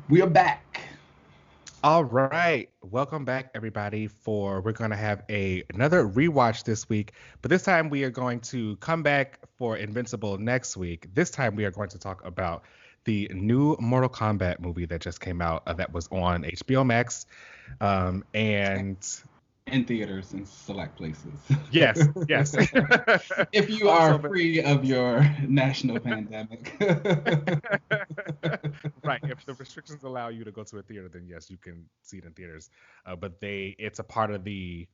We are back. All right, welcome back, everybody. We're going to have another rewatch this week, but this time we are going to come back for Invincible next week. This time we are going to talk about the new Mortal Kombat movie that just came out that was on HBO Max. And In theaters and select places. yes, yes. If you Also, are free of your national pandemic. right, if the restrictions allow you to go to a theater, then yes, you can see it in theaters. But it's a part of the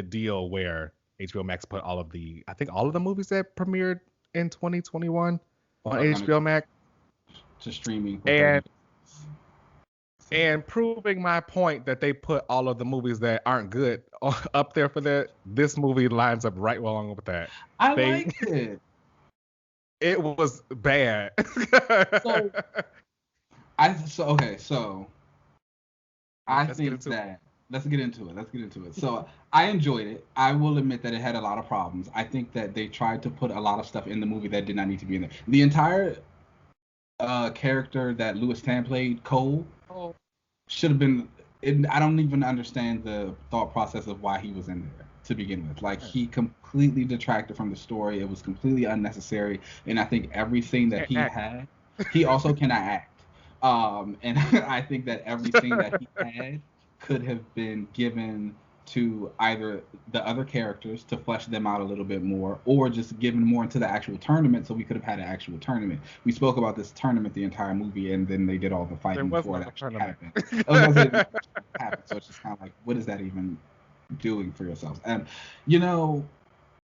deal where HBO Max put I think all of the movies that premiered in 2021 on Are gonna HBO Max, to streaming for 30 and days. and proving my point that they put all of the movies that aren't good up there for that. This movie lines up right along with that. I They liked it. it was bad. So so I Let's get think into it. that let's get into it. Let's get into it. So I enjoyed it. I will admit that it had a lot of problems. I think that they tried to put a lot of stuff in the movie that did not need to be in there. The entire character that Louis Tan played, Cole, Oh, should have been. I don't even understand the thought process of why he was in there to begin with. Like he completely detracted from the story. It was completely unnecessary, and I think everything that can't he act. had, he also cannot act. And I think that everything that he had could have been given to either the other characters to flesh them out a little bit more, or just given more into the actual tournament so we could have had an actual tournament. We spoke about this tournament the entire movie, and then they did all the There fighting was before no it actually tournament. happened. I was gonna say it happened, so it's just kind of like, what is that even doing for yourselves? And you know,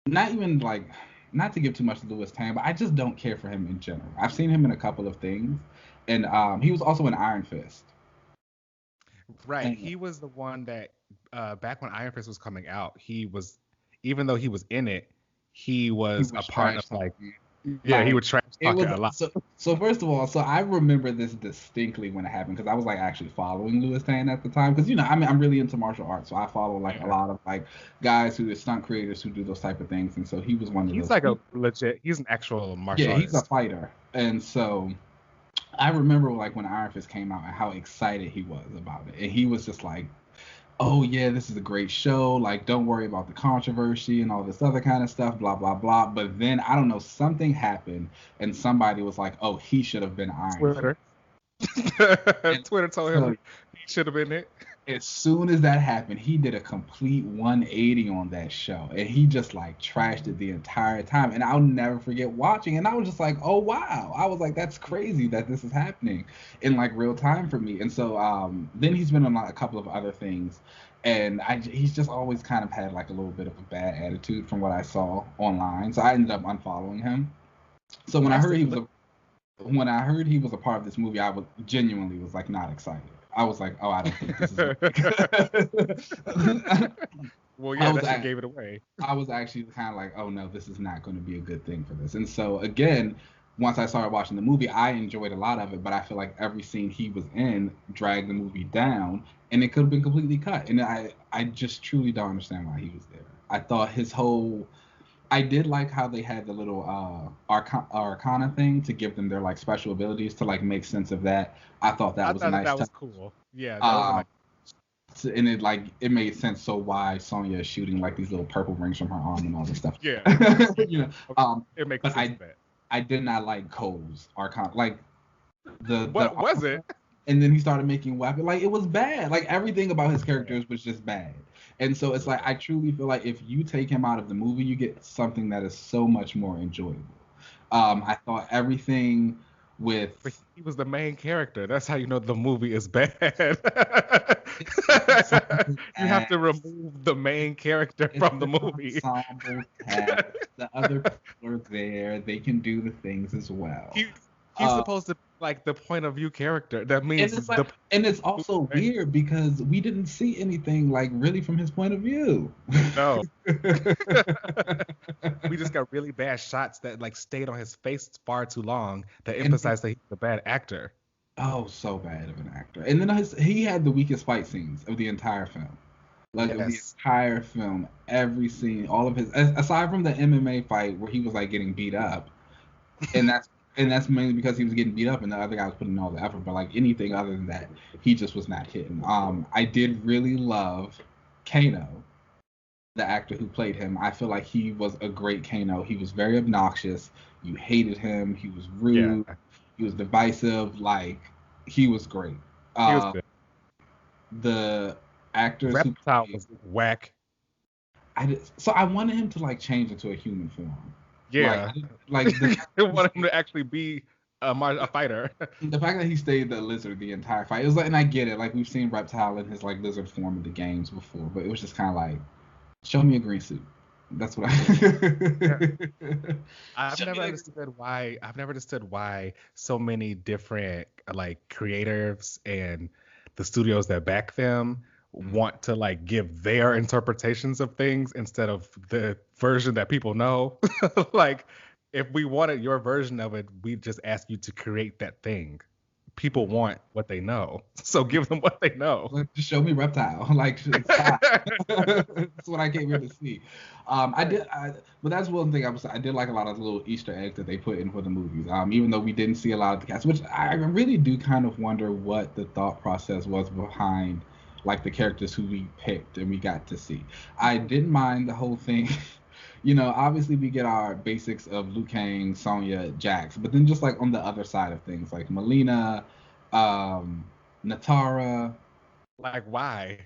not even like, not to give too much to Louis Tan, but I just don't care for him in general. I've seen him in a couple of things, and he was also in Iron Fist. Right. And He was the one that back when Iron Fist was coming out, even though he was in it, he he was a was part of trash talking. yeah, he Like would trash it talk it was a lot. so first of all, so I remember this distinctly when it happened because I was like actually following Louis Tan at the time because I'm really into martial arts, so I follow like a Yeah. lot of like guys who are stunt creators who do those type of things, and so he was one of He's those like a people. he's an actual martial Yeah, he's a artist. fighter, and so I remember like when Iron Fist came out and how excited he was about it, and he was just like, oh yeah, this is a great show. Like, don't worry about the controversy and all this other kind of stuff, blah blah blah. But then I don't know, something happened, and somebody was like, oh, he should have been Iron Fist. Twitter. And Twitter told so him he should have been it. as soon as that happened, he did a complete 180 on that show, and he just like trashed it the entire time. And I'll never forget watching, and I was just like, oh wow, I was like, that's crazy that this is happening in like real time for me. And so then he's been on like, a couple of other things, and he's just always kind of had like a little bit of a bad attitude from what I saw online. So I ended up unfollowing him. So when I That's heard it. he was a part of this movie, I was genuinely was like not excited. I was like, oh, I don't think this is gonna be good. Well, I yeah, was that's what at, gave it away. I was actually kind of like, oh no, this is not going to be a good thing for this. And so again, once I started watching the movie, I enjoyed a lot of it, but I feel like every scene he was in dragged the movie down, and it could have been completely cut. And I just truly don't understand why he was there. I thought his whole I did like how they had the little Arcana thing to give them their like special abilities to like make sense of that. I thought that I was a thought that nice that touch. was cool. Yeah, that was a Um, nice. and it like it made sense. So why Sonya is shooting like these little purple rings from her arm and all this stuff. Yeah, you know. okay. Um, It makes but sense of that. I did not like Cole's Arcana. Like the What was it? and then he started making weapons. Like it was bad. Like everything about his characters was just bad. And so It it's was like bad. I truly feel like if you take him out of the movie, you get something that is so much more enjoyable. I thought everything with But he was the main character. That's how you know the movie is bad. ensemble You have to cast, remove the main character it's from the an movie. ensemble cast. The other people are there. They can do the things as well. He's Uh, supposed to be like the point of view character. That and means it's the like, and it's also weird because we didn't see anything like really from his point of view. no. We just got really bad shots that like stayed on his face far too long that and emphasized that he's a bad actor. oh, so bad of an actor. And then he had the weakest fight scenes of the entire film. Like of the Yes. entire film, every scene, all of his aside from the MMA fight where he was like getting beat up, and that's And that's mainly because he was getting beat up and the other guy was putting in all the effort. But like anything other than that, he just was not hitting. I did really love Kano, the actor who played him. I feel like he was a great Kano. He was very obnoxious. You hated him. He was Yeah, rude. He was divisive. Like he was great. he was Uh, good. the actors who Reptile played, was whack. so I wanted him to like change into a human form. Like Yeah, like the they wanted him to actually be a fighter. the fact that he stayed the lizard the entire fight, it was like, and I get it, like we've seen Reptile in his like lizard form in the games before, but it was just kind of like, show me a green suit. That's what Yeah. I. I've Show me never that. understood why. I've never understood why so many different like creators and the studios that back them want to like give their interpretations of things instead of the version that people know. Like, if we wanted your version of it, we just ask you to create that thing. People want what they know, so give them what they know. Like, just show me Reptile. Like, stop. That's what I came here to see. But that's one thing I did like a lot of the little Easter eggs that they put in for the movies. Even though we didn't see a lot of the cast, which I really do kind of wonder what the thought process was behind, like the characters who we picked and we got to see. I didn't mind the whole thing. Obviously we get our basics of Liu Kang, Sonya, Jax, but then just like on the other side of things, like Melina, um, Natara, Like, why?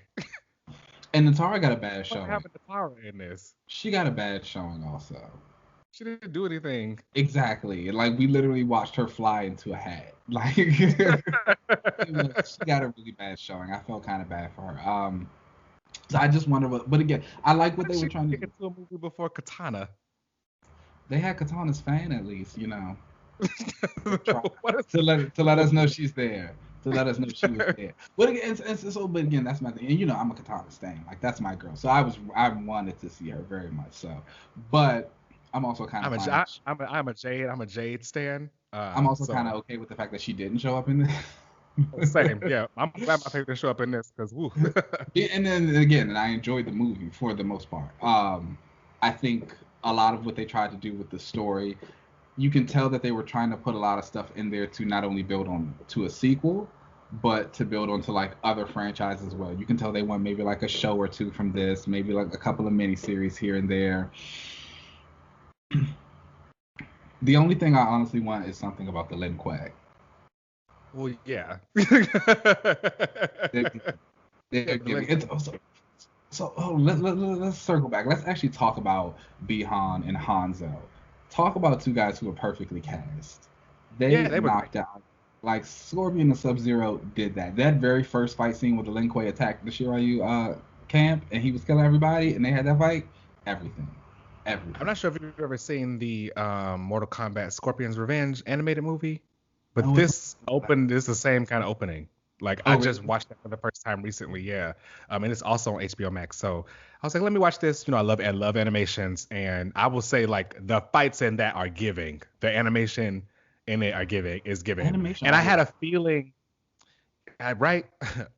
and Natara got a bad What showing. happened to Power in this? She got a bad showing also. She didn't do anything. Exactly. Like we literally watched her fly into a hat. Like she got a really bad showing. I felt kind of bad for her. So I just wonder what. But again, I like what they were She trying to get do. into a movie before Katana. They had Katana's fan at least, try What is to let us know she's there. To let us know she was there. But again, but again, that's my thing. And I'm a Katana stan. Like that's my girl. So I wanted to see her very much so. But I'm also kind of fine. I'm a Jade stan. I'm also kind of okay with the fact that she didn't show up in this. Same. Yeah, I'm glad my favorite show up in this because woo. And then again, and I enjoyed the movie for the most part. I think a lot of what they tried to do with the story, you can tell that they were trying to put a lot of stuff in there to not only build on to a sequel, but to build onto like other franchises as well. You can tell they want maybe like a show or two from this, maybe like a couple of miniseries here and there. The only thing I honestly want is something about the Lin Kuei. Well, yeah. They're giving it. Let's circle back. Let's actually talk about Bihan and Hanzo. Talk about two guys who are perfectly cast. They were knocked out. Like Scorpion and Sub-Zero did that. That very first fight scene with the Lin Kuei attacked the Shiryu camp and he was killing everybody and they had that fight. Everything. I'm not sure if you've ever seen the Mortal Kombat Scorpion's Revenge animated movie, but No, this is the same kind of opening. Like I just really? watched it for the first time recently, yeah. And it's also on HBO Max. So I was like, let me watch this. I love animations, and I will say like the fights in that are giving. The animation in it is giving. Animation. And I had a feeling, right?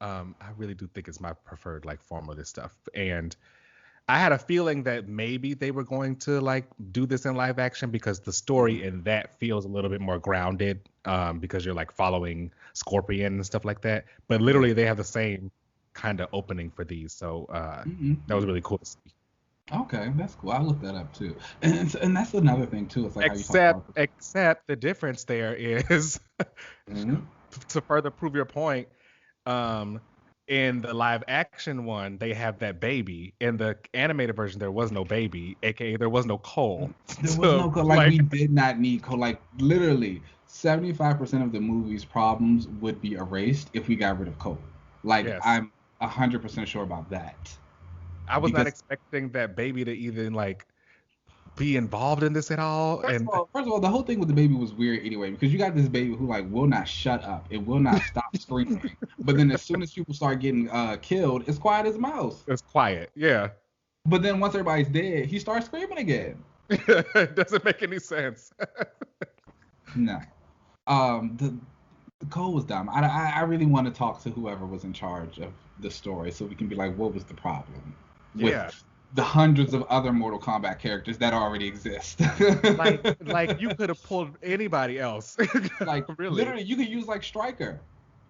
I really do think it's my preferred like form of this stuff, and I had a feeling that maybe they were going to like do this in live action because the story in that feels a little bit more grounded, because you're like following Scorpion and stuff like that. But literally they have the same kind of opening for these. So that was really cool to see. Okay, that's cool. I looked that up too. And that's another thing too. It's like Except the difference there is to further prove your point, in the live action one, they have that baby. In the animated version, there was no baby, aka there was no Cole. There was no Cole. Like we did not need Cole. Like literally, 75% of the movie's problems would be erased if we got rid of Cole. Like yes. I'm 100% sure about that. I was not expecting that baby to even like be involved in this at all. First of all, the whole thing with the baby was weird anyway, because you got this baby who like will not shut up. It will not stop screaming. But then as soon as people start getting killed, it's quiet as a mouse. It's quiet, yeah. But then once everybody's dead, he starts screaming again. It doesn't make any sense. No. The Cole was dumb. I really want to talk to whoever was in charge of the story so we can be like, what was the problem with the hundreds of other Mortal Kombat characters that already exist. Like you could have pulled anybody else. Like Really. literally, you could use like Stryker,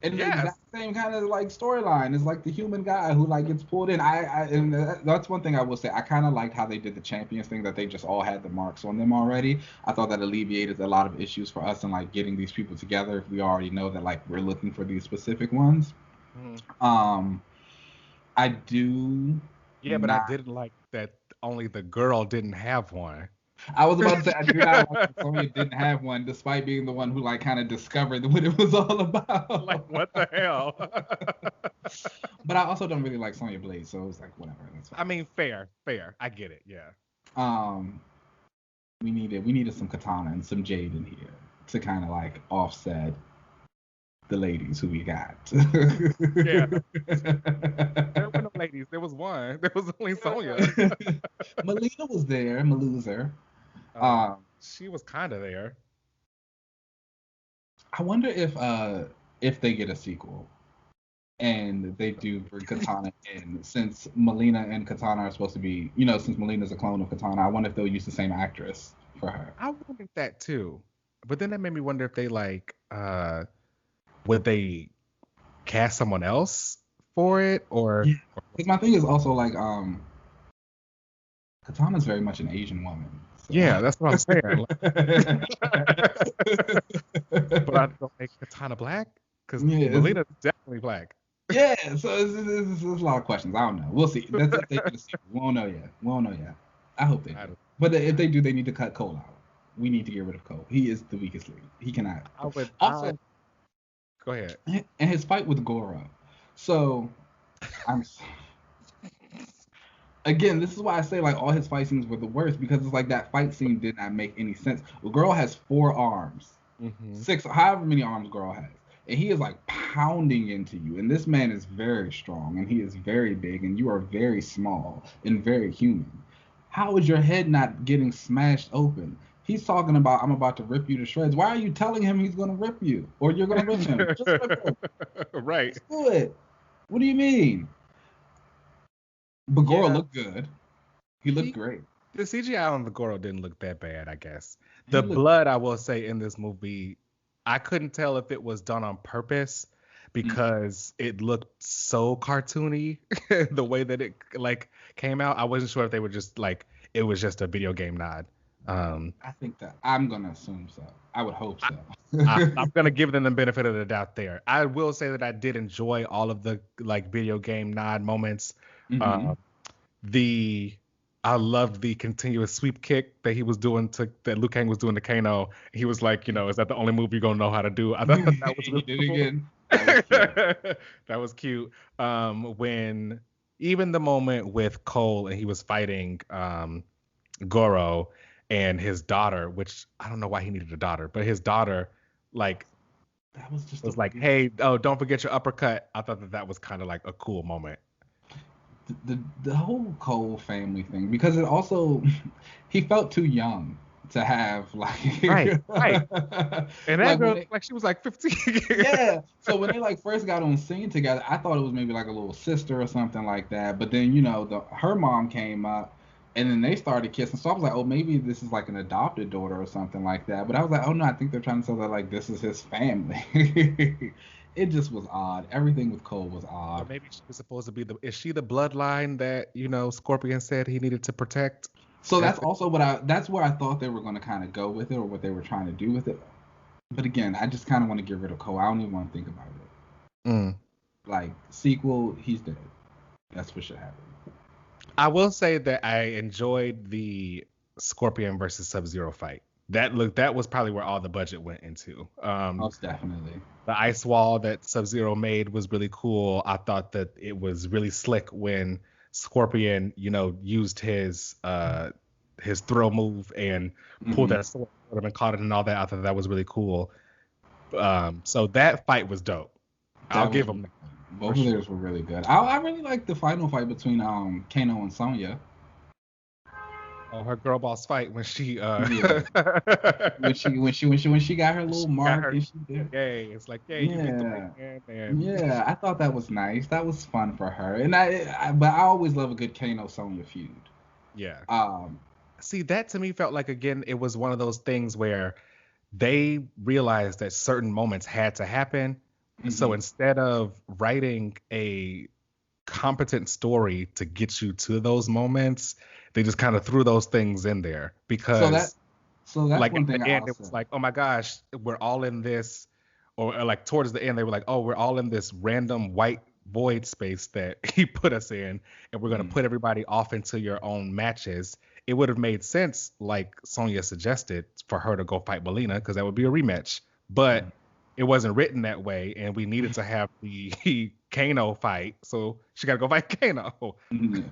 and the Yes. exact same kind of like storyline is like the human guy who like gets pulled in. And that's one thing I will say. I kind of liked how they did the champions thing, that they just all had the marks on them already. I thought that alleviated a lot of issues for us in like getting these people together if we already know that like we're looking for these specific ones. Mhm. Um, I do Yeah, but I not. didn't like that only the girl didn't have one. I was about to say I do not like that Sonya didn't have one, despite being the one who like kind of discovered what it was all Like, about. what the hell? But I also don't really like Sonya Blade, so it was like whatever, that's I fine. mean, fair, fair. I get it. Yeah. Um, we needed some Katana and some Jade in here to kind of like offset the ladies who we got. Yeah. There were no ladies. There was one. There was only Sonya. Melina was there, Maluzer. Um, Um, she was kind of there. I wonder if they get a sequel and they do bring Katana in, since Melina and Katana are supposed to be, since Melina's a clone of Katana. I wonder if they'll use the same actress for her. I wondered that too. But then that made me wonder if they like would they cast someone else for it or Yeah. Because my thing is also like Katana's very much an Asian woman. So. yeah, that's what I'm saying. But I don't make Katana black because Yeah, Melina's definitely black. yeah. So it's a lot of questions. I don't know. We'll see. That's if they get a sequel. We won't know yet. We won't know yet. I hope they I do. don't- But if they do, they need to cut Cole out. We need to get rid of Cole. He is the weakest link. He cannot. I would. Also, Go ahead. and his fight with Goro. So I'm again, this is why I say like all his fight scenes were the worst, because it's like that fight scene did not make any sense. The girl has 4 arms, Hmm. 6, however many arms girl has, and he is like pounding into you. And this man is very strong, and he is very big, and you are very small and very human. How is your head not getting smashed open? He's talking about, I'm about to rip you to shreds. Why are you telling him he's gonna rip you, or you're gonna rip him? Just rip him. Right. Just do it. What do you mean? But Goro Yeah. looked good. He looked He, great. the CGI on the Goro didn't look that bad, I guess. He The looked. blood, I will say, in this movie, I couldn't tell if it was done on purpose Mm. because it looked so cartoony the way that it like came out. I wasn't sure if they were just like it was just a video game nod. I think that I'm gonna assume so. I would hope so. I'm gonna give them the benefit of the doubt there. I will say that I did enjoy all of the like video game nod moments. Hmm. Um, the I loved the continuous sweep kick that he was doing to that Liu Kang was doing to Kano. He was like, is that the only move you're gonna know how to do? I thought that was He really did it cool. again. That was cute. That was cute. When even the moment with Cole and he was fighting Goro and his daughter, which I don't know why he needed a daughter, but his daughter like That was just was a like, "Hey, oh, don't forget your uppercut." I thought that was kind of like a cool moment. the whole Cole family thing, because it also he felt too young to have like Right, right. And that like when girl, they, like she was like 15. yeah. So when they like first got on scene together, I thought it was maybe like a little sister or something like that. But then her mom came up, and then they started kissing. So I was like, oh, maybe this is like an adopted daughter or something like that. But I was like, oh no, I think they're trying to say that like this is his family. It just was odd. Everything with Cole was Or odd. maybe she was supposed to be is she the bloodline that, Scorpion said he needed to protect? So That's that's where I thought they were going to kind of go with it, or what they were trying to do with it. But again, I just kind of want to get rid of Cole. I don't even want to think about it. Mm. Like sequel, he's dead. That's what should happen. I will say that I enjoyed the Scorpion versus Sub-Zero fight. That was probably where all the budget went into. Most definitely. The ice wall that Sub-Zero made was really cool. I thought that it was really slick when Scorpion, used his throw move and pulled Hmm. that sword and caught it and all that. I thought that was really cool. So that fight was dope. I'll That was give him that for both of sure. theirs were really good. I really liked the final fight between Kano and Sonya. Oh, her girl boss fight when she Yeah, when she got her she little got mark her and she did. yay. It's like, yay, you beat the white Yeah. man, and Yeah, I thought that was nice. That was fun for her. And but I always love a good Kano Sonya feud. yeah. Um, See, that to me felt like, again, it was one of those things where they realized that certain moments had to happen. So mhm. instead of writing a competent story to get you to those moments, they just kind of threw those things in there So because, that's like, at one thing the end, I'll it say. was like, oh my gosh, we're all in this, or like towards the end, they were like, oh, we're all in this random white void space that he put us in, and we're going to Mm, put everybody off into your own matches. It would have made sense, like Sonya suggested, for her to go fight Melina because that would be a rematch. mm, But it wasn't written that way, and we needed to have the Kano fight, so she got to go fight Kano. mm.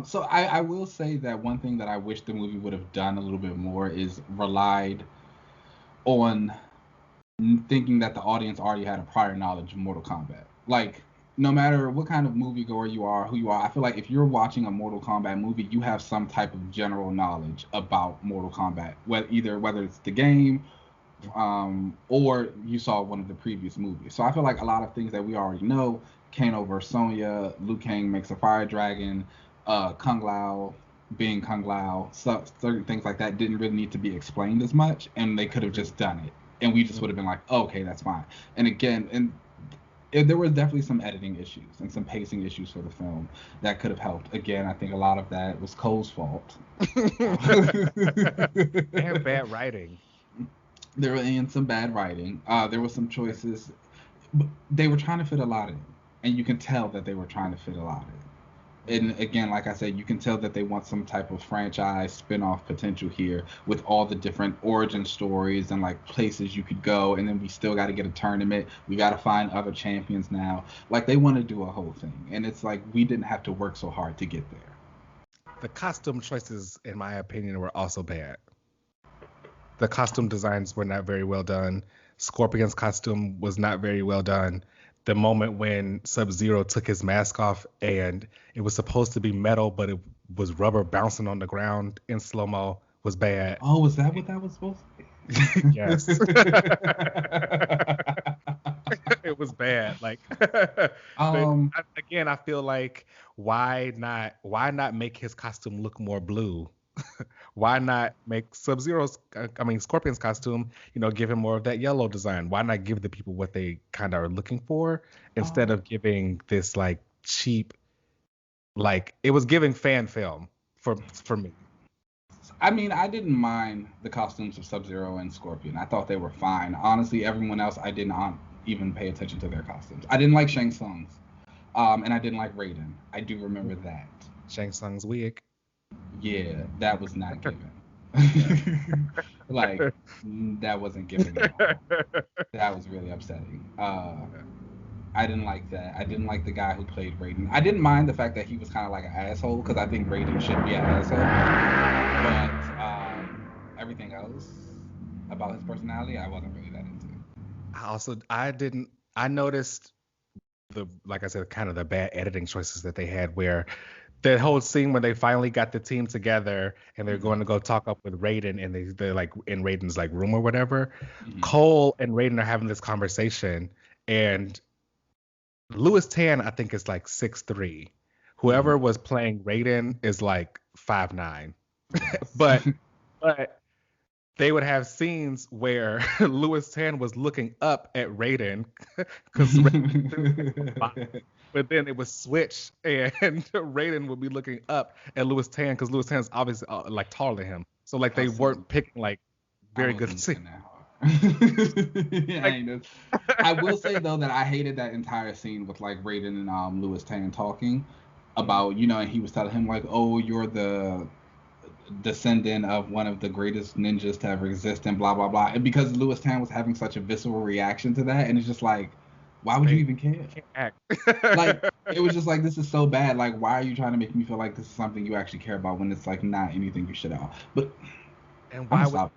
So I will say that one thing that I wish the movie would have done a little bit more is relied on thinking that the audience already had a prior knowledge of Mortal Kombat. Like, no matter what kind of moviegoer you are, who you are, I feel like if you're watching a Mortal Kombat movie, you have some type of general knowledge about Mortal Kombat, whether it's the game, or you saw one of the previous movies. So I feel like a lot of things that we already know, Kano versus Sonya, Liu Kang makes a fire dragon, Kung Lao being Kung Lao, so certain things like that didn't really need to be explained as much, and they could have just done it, and we just would have been like, oh, okay, that's fine. And again, there was definitely some editing issues and some pacing issues for the film that could have helped. Again, I think a lot of that was Cole's fault. They have bad writing. There were in some bad writing. There were some choices, but they were trying to fit a lot in, and you can tell that they were trying to fit a lot in. And again, like I said, you can tell that they want some type of franchise spin-off potential here with all the different origin stories and like places you could go. And then we still got to get a tournament. We got to find other champions now. Like they want to do a whole thing, and it's like we didn't have to work so hard to get there. The costume choices, in my opinion, were also bad. The costume designs were not very well done. Scorpion's costume was not very well done. The moment when Sub-Zero took his mask off and it was supposed to be metal, but it was rubber bouncing on the ground in slow-mo was bad. Oh, was that what that was supposed Yes. to It was bad. Like, be? again, I feel like why not make his costume look more blue? Why not make Scorpion's costume, give him more of that yellow design? Why not give the people what they kind of are looking for instead Um, of giving this like cheap, like it was giving fan film for me. I mean, I didn't mind the costumes of Sub-Zero and Scorpion. I thought they were fine. Honestly, everyone else, I did not even pay attention to their costumes. I didn't like Shang Tsung's, and I didn't like Raiden. I do remember that. Shang Tsung's wig. Yeah, that was not given. Yeah. Like, that wasn't given at all. That was really upsetting. I didn't like that. I didn't like the guy who played Raiden. I didn't mind the fact that he was kind of like an asshole because I think Raiden should be an asshole. But everything else about his personality, I wasn't really that into. I noticed like I said, kind of the bad editing choices that they had where the whole scene when they finally got the team together and they're Mm-hmm. going to go talk up with Raiden and they're like in Raiden's like room or whatever. Mm-hmm. Cole and Raiden are having this conversation and Louis Tan, I think, is like 6'3". Mm-hmm. Whoever was playing Raiden is like 5'9". Yes. But but they would have scenes where Louis Tan was looking up at Raiden because but then it would switch and Raiden would be looking up at Louis Tan because Louis Tan's obviously like taller than him. So like I'll they see. weren't picking like I very good wasn't scenes. looking that hard. Yeah, Like, I will say though that I hated that entire scene with like Raiden and Louis Tan talking about, and he was telling him like, oh, you're the descendant of one of the greatest ninjas to ever exist and blah blah blah. And because Louis Tan was having such a visceral reaction to that, and it's just like, why would you they even care? can't act. Like it was just like this is so bad. Like why are you trying to make me feel like this is something you actually care about when it's like not anything you should have? But And I'm why gonna would stop.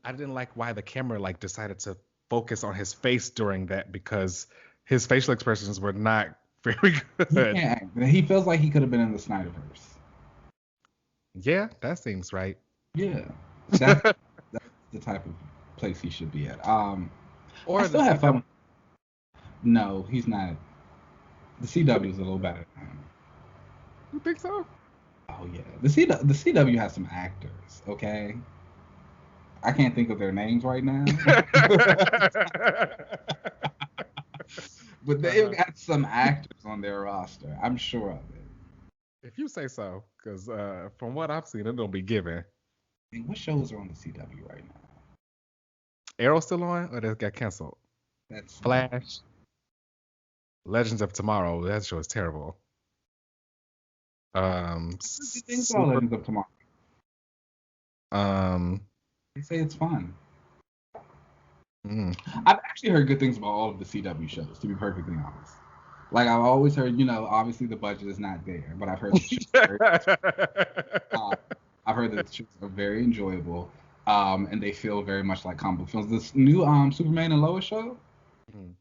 I didn't like why the camera like decided to focus on his face during that because his facial expressions were not very He good. can't act. He feels like he could have been in the Snyderverse. Yeah, that seems right. Yeah, that's the type of place he should be at. I Or the still have CW. fun. No, he's not. The CW is a little better than him. You think so? Oh yeah, the CW has some actors. Okay, I can't think of their names right now, but they've Uh, got some actors on their roster. I'm sure of it. if you say so, because from what I've seen, it don't be given. Hey, what shows are on the CW right now? Arrow still on, or that got canceled? That's Flash, Legends of Tomorrow. That show is terrible. good things about Super. Legends of Tomorrow. Um, They say it's fun. mm. I've actually heard good things about all of the CW shows, to be perfectly honest. Like I've always heard, obviously the budget is not there, but I've heard the shows are very, uh, I've heard that the shows are very enjoyable, and they feel very much like comic book films. This new Superman and Lois show, Mm,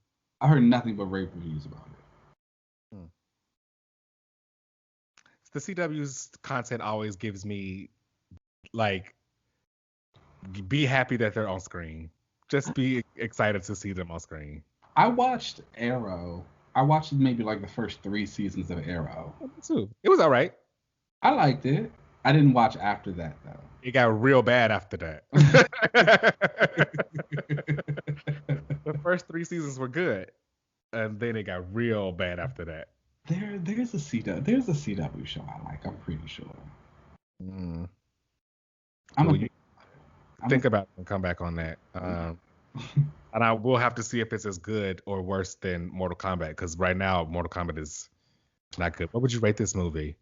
I heard nothing but rave reviews about it. mm. The CW's content always gives me like be happy that they're on screen. Just be excited to see them on screen. I watched Arrow. I watched maybe like the first 3 seasons of Arrow. Me too. It was all right. I liked it. I didn't watch after that though. It got real bad after that. The first 3 seasons were good, and then it got real bad after that. There's a CW show I like. I'm pretty sure. Mm. I'm Well, a you think. I'm a think about it and come back on that. And I will have to see if it's as good or worse than Mortal Kombat, because right now Mortal Kombat is not good. What would you rate this movie?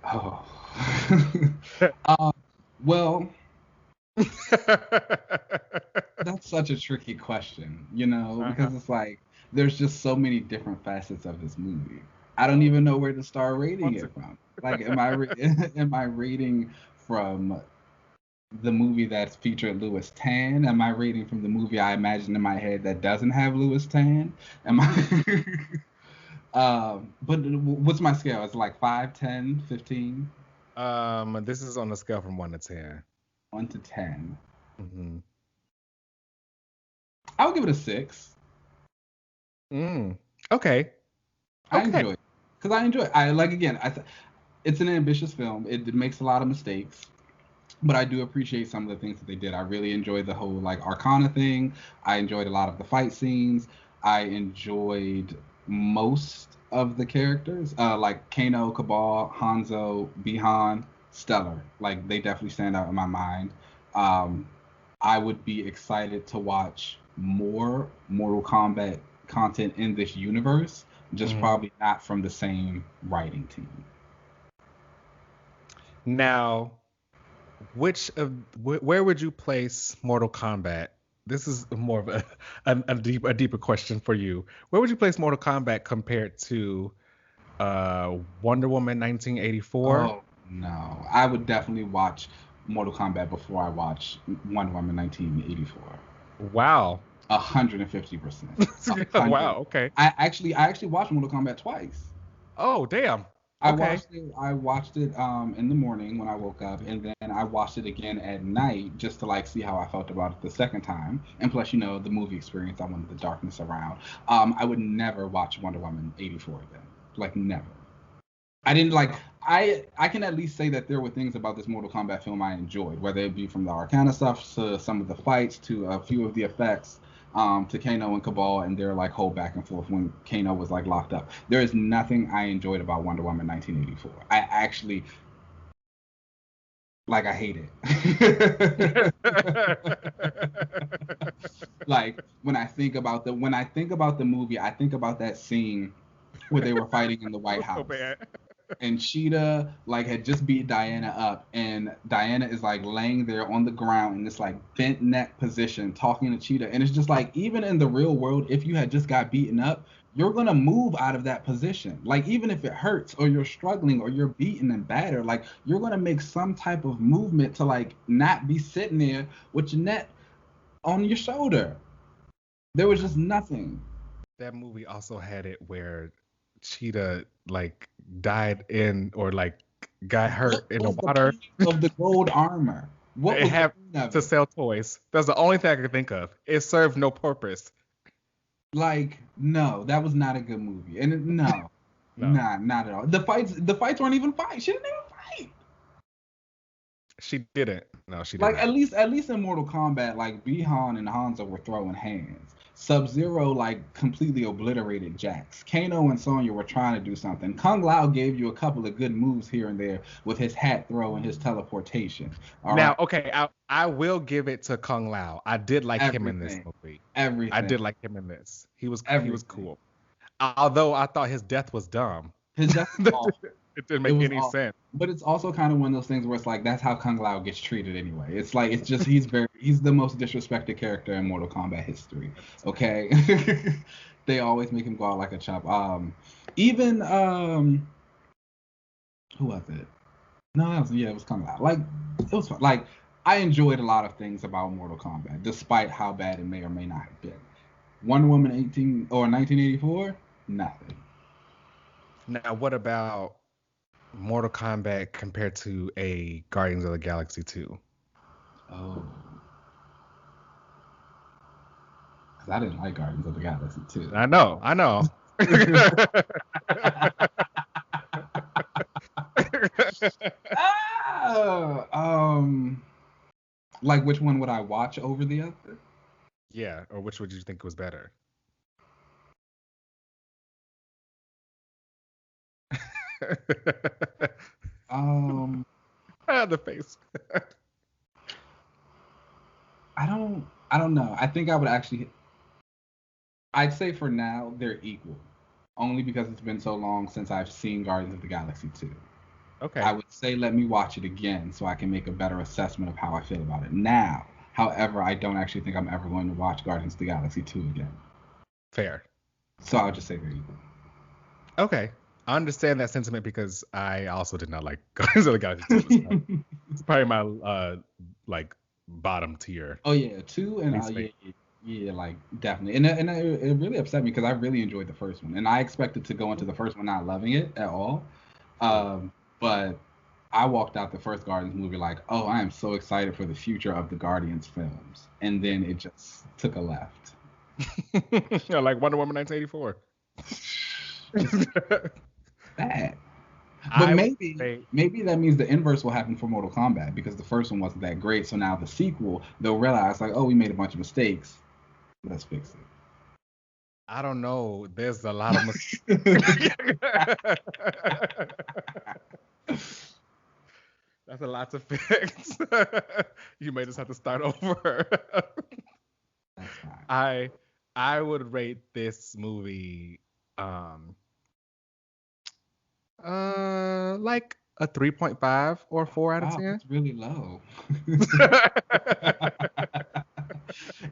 Oh. uh, well, that's such a tricky question, Uh-huh. because it's like there's just so many different facets of this movie. I don't even know where to start rating Want it to? from. Like, am I rating from the movie that's featured Louis Tan? Am I rating from the movie I imagine in my head that doesn't have Louis Tan? Am I? But what's my scale? It's like 5, 10, 15, This is on a scale from 1 to 10. 1 to 10. Mm-hmm. I would give it a 6. Mm. Okay. I Okay. enjoy it because I enjoy it. I like again. It's an ambitious film. It makes a lot of mistakes, but I do appreciate some of the things that they did. I really enjoyed the whole like Arcana thing. I enjoyed a lot of the fight scenes. I enjoyed most of the characters, like Kano, Cabal, Hanzo, Bihan, stellar. Like they definitely stand out in my mind. Um, I would be excited to watch more Mortal Kombat content in this universe, just Mhm. probably not from the same writing team. Now, where would you place Mortal Kombat? This is more of a deeper question for you. Where would you place Mortal Kombat compared to Wonder Woman 1984? Oh no, I would definitely watch Mortal Kombat before I watch Wonder Woman 1984. Wow. 150%. A Wow. hundred. Okay. I actually watched Mortal Kombat twice. Oh, damn. I Okay. watched it. I watched it in the morning when I woke up, and then I watched it again at night just to like see how I felt about it the second time. And plus, the movie experience. I wanted the darkness around. I would never watch Wonder Woman 84 again. Like never. I didn't like. I can at least say that there were things about this Mortal Kombat film I enjoyed, whether it be from the Arcana stuff to some of the fights to a few of the effects, to Kano and Cabal and their like whole back and forth when Kano was like locked up. There is nothing I enjoyed about Wonder Woman 1984. I actually like. I hate it. Like when I think about the movie, I think about that scene where they were fighting in the White That was so House bad. and Cheetah like had just beat Diana up, and Diana is like laying there on the ground in this like bent neck position talking to Cheetah, and it's just like even in the real world, if you had just got beaten up, you're gonna move out of that position. Like even if it hurts or you're struggling or you're beaten and battered, like you're gonna make some type of movement to like not be sitting there with your neck on your shoulder. There was just nothing. That movie also had it where Cheetah like died in or like got hurt What in the was the water. point of the gold armor? What It was the had point of to it? sell toys. That's the only thing I could think of. It served no purpose. Like, no, that was not a good movie. And no, No, not at all. The fights weren't even fights. She didn't even fight. she didn't. No, she Like didn't. at least in Mortal Kombat, like Bihan and Hanzo were throwing hands. Sub-Zero like completely obliterated Jax. Kano and Sonya were trying to do something. Kung Lao gave you a couple of good moves here and there with his hat throw and his teleportation. All Now, right, okay, I will give it to Kung Lao. I did like him in this everything, movie. I everything, did like him in this. He was everything. cool. Although I thought his death was dumb. His death was awful. It didn't It make was any awful. sense. But it's also kind of one of those things where it's like that's how Kung Lao gets treated anyway. It's like it's just he's the most disrespected character in Mortal Kombat history. Okay. They always make him go out like a chump. Even who was it? No, it was Kung Lao. Like it was fun. Like I enjoyed a lot of things about Mortal Kombat, despite how bad it may or may not have been. Wonder Woman 1984, nothing. Now, what about Mortal Kombat compared to a Guardians of the Galaxy 2? Oh, because I didn't like Guardians of the Galaxy too. I know, I know. Ah, like which one would I watch over the other? Yeah, or which would you think was better? Um, The face. I don't know. I think I would actually. I'd say for now they're equal, only because it's been so long since I've seen Guardians of the Galaxy 2. Okay, I would say let me watch it again so I can make a better assessment of how I feel about it now. However, I don't actually think I'm ever going to watch Guardians of the Galaxy 2 again. fair. So I'll just say they're equal. Okay, I understand that sentiment because I also did not like Guardians of the Galaxy 2. It's probably my like bottom tier. Oh yeah, 2 and Least yeah, favorite. yeah, like definitely. And it really upset me because I really enjoyed the first one, and I expected to go into the first one not loving it at all. But I walked out the first Guardians movie like, oh, I am so excited for the future of the Guardians films, and then it just took a left. Yeah, like Wonder Woman 1984. Bad. But I would maybe say, maybe that means the inverse will happen for Mortal Kombat because the first one wasn't that great. So now the sequel, they'll realize like, oh, we made a bunch of mistakes. Let's fix I don't know. There's a lot of it. That's a lot to fix. You may just have to start over. That's fine. I would rate this movie like a 3.5 or 4 out of Wow, 10. that's really low.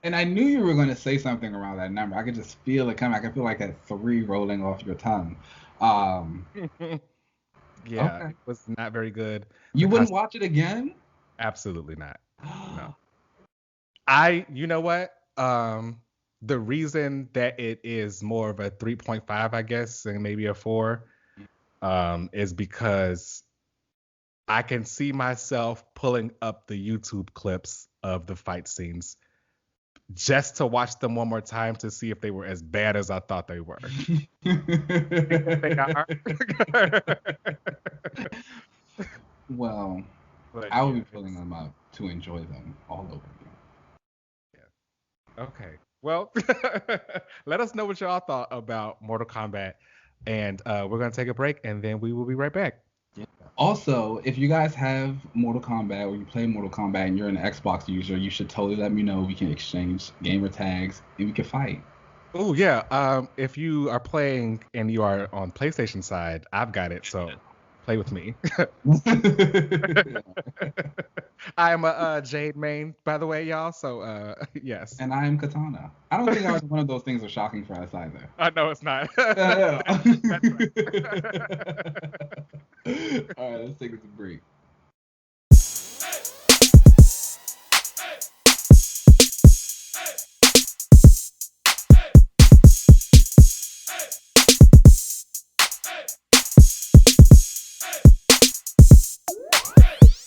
And I knew you were going to say something around that number. I could just feel it coming. I could feel like that 3 rolling off your tongue. Yeah, Okay. it was not very good. You The wouldn't cost- watch it again? Absolutely not. No. You know what? The reason that it is more of a 3.5, I guess, and maybe a 4, is because I can see myself pulling up the YouTube clips of the fight scenes just to watch them one more time to see if they were as bad as I thought they were. They are. Well, But I will yeah, be pulling them up to enjoy them all over again. yeah. Okay. Well, let us know what y'all thought about Mortal Kombat, and we're gonna take a break, and then we will be right back. Yeah. Also, if you guys have Mortal Kombat or you play Mortal Kombat and you're an Xbox user, you should totally let me know. We can exchange gamer tags and we can fight. Oh yeah. If you are playing and you are on PlayStation side, I've got it. So play with me. I am a Jade main, by the way, y'all. So yes. And I am Katana. I don't think either one of those things are shocking for us either. I know it's not. Yeah. That's right. All right, let's take it to break.